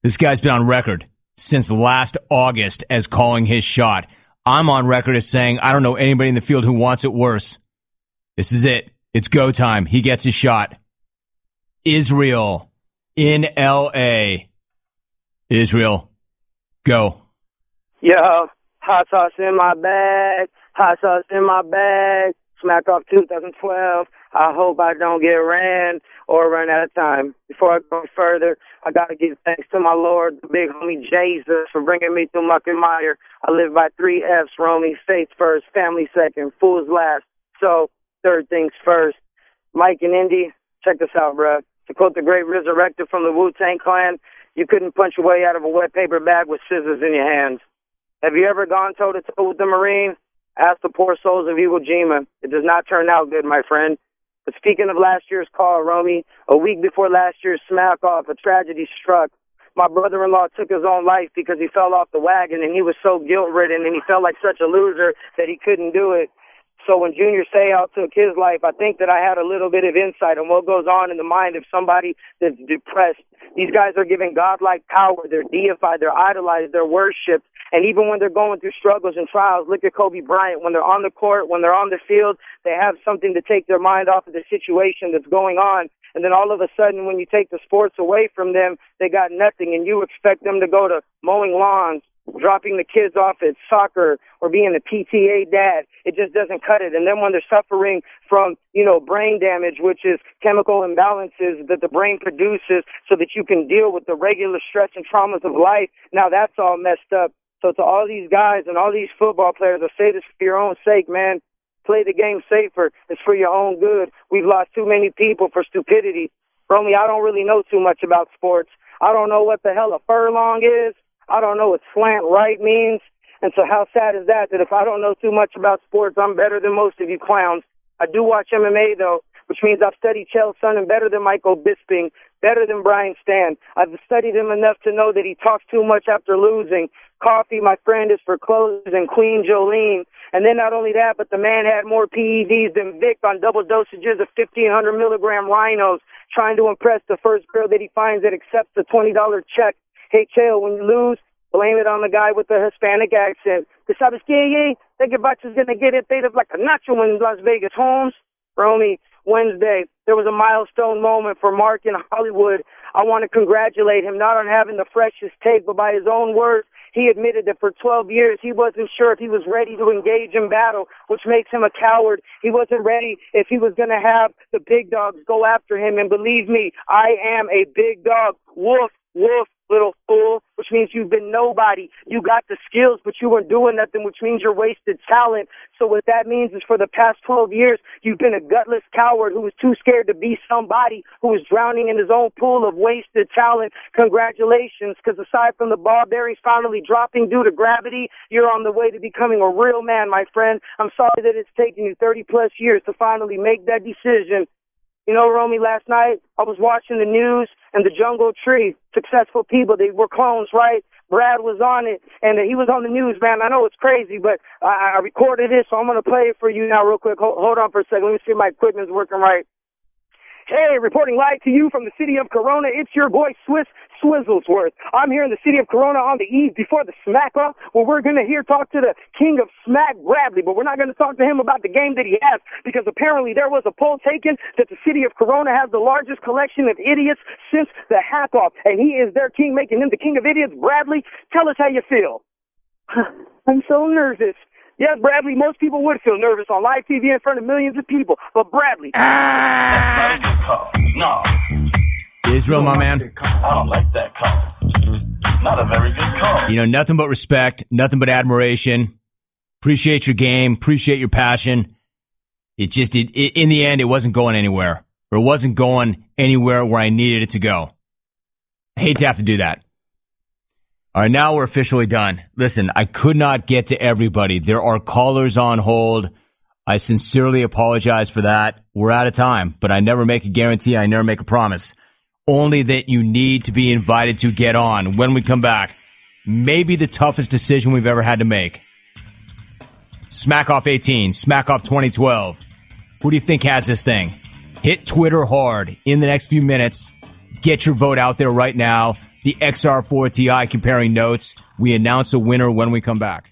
This guy's been on record since last August as calling his shot. I'm on record as saying I don't know anybody in the field who wants it worse. This is it. It's go time. He gets his shot. Israel in L.A. Israel, go. Yo, hot sauce in my bag. Hot sauce in my bag. Smack off 2012. I hope I don't get ran or run out of time. Before I go further, I got to give thanks to my Lord, the big homie Jesus, for bringing me through muck and mire. I live by 3 F's, Romy. Faith first, family second, fools last. So, third things first. Mike and Indy, check this out, bruh. To quote the great Resurrector from the Wu-Tang Clan, you couldn't punch your way out of a wet paper bag with scissors in your hands. Have you ever gone toe-to-toe with the Marine? Ask the poor souls of Iwo Jima. It does not turn out good, my friend. But speaking of last year's call, Romy, a week before last year's smack-off, a tragedy struck. My brother-in-law took his own life because he fell off the wagon, and he was so guilt-ridden, and he felt like such a loser that he couldn't do it. So when Junior Seau took his life, I think that I had a little bit of insight on what goes on in the mind of somebody that's depressed. These guys are given godlike power. They're deified. They're idolized. They're worshipped. And even when they're going through struggles and trials, look at Kobe Bryant. When they're on the court, when they're on the field, they have something to take their mind off of the situation that's going on. And then all of a sudden, when you take the sports away from them, they got nothing. And you expect them to go to mowing lawns, dropping the kids off at soccer, or being a PTA dad. It just doesn't cut it. And then when they're suffering from, brain damage, which is chemical imbalances that the brain produces so that you can deal with the regular stress and traumas of life, now that's all messed up. So to all these guys and all these football players, I say this for your own sake, man. Play the game safer. It's for your own good. We've lost too many people for stupidity. Romy, I don't really know too much about sports. I don't know what the hell a furlong is. I don't know what slant right means. And so how sad is that if I don't know too much about sports, I'm better than most of you clowns. I do watch MMA, though, which means I've studied Chael Sonnen better than Michael Bisping, better than Brian Stan. I've studied him enough to know that he talks too much after losing. Coffee, my friend, is for clothes and Queen Jolene. And then not only that, but the man had more PEDs than Vic on double dosages of 1,500 milligram rhinos, trying to impress the first girl that he finds that accepts the $20 check. Hey, Chael, when you lose, blame it on the guy with the Hispanic accent. ¿Tú sabes qué? Think your is going to get it paid up like a nacho in Las Vegas, Holmes. Romy, Wednesday, there was a milestone moment for Mark in Hollywood. I want to congratulate him, not on having the freshest take, but by his own words, he admitted that for 12 years he wasn't sure if he was ready to engage in battle, which makes him a coward. He wasn't ready if he was going to have the big dogs go after him. And believe me, I am a big dog. Woof, woof, little fool, which means you've been nobody. You got the skills, but you weren't doing nothing, which means you're wasted talent. So what that means is for the past 12 years, you've been a gutless coward who was too scared to be somebody, who was drowning in his own pool of wasted talent. Congratulations, because aside from the ball bearings finally dropping due to gravity, you're on the way to becoming a real man, my friend. I'm sorry that it's taken you 30-plus years to finally make that decision. You know, Romy, last night I was watching the news and the Jungle Tree, successful people, they were clones, right? Brad was on it, and he was on the news, man. I know it's crazy, but I recorded it, so I'm going to play it for you now real quick. Hold on for a second. Let me see if my equipment's working right. Hey, reporting live to you from the city of Corona, it's your boy Swiss Swizzlesworth. I'm here in the city of Corona on the eve before the smack-off, where we're going to talk to the king of smack, Bradley, but we're not going to talk to him about the game that he has, because apparently there was a poll taken that the city of Corona has the largest collection of idiots since the hack-off, and he is their king, making him the king of idiots. Bradley, tell us how you feel. I'm so nervous. Yes, Bradley, most people would feel nervous on live TV in front of millions of people. But Bradley... That's not a good call. No. Israel, my man. I don't like that call. Not a very good call. You know, nothing but respect, nothing but admiration. Appreciate your game, appreciate your passion. In the end, it wasn't going anywhere. Or it wasn't going anywhere where I needed it to go. I hate to have to do that. All right, now we're officially done. Listen, I could not get to everybody. There are callers on hold. I sincerely apologize for that. We're out of time, but I never make a guarantee. I never make a promise. Only that you need to be invited to get on when we come back. Maybe the toughest decision we've ever had to make. Smack Off 18, Smack Off 2012. Who do you think has this thing? Hit Twitter hard in the next few minutes. Get your vote out there right now. the XR4 Ti comparing notes. We announce a winner when we come back.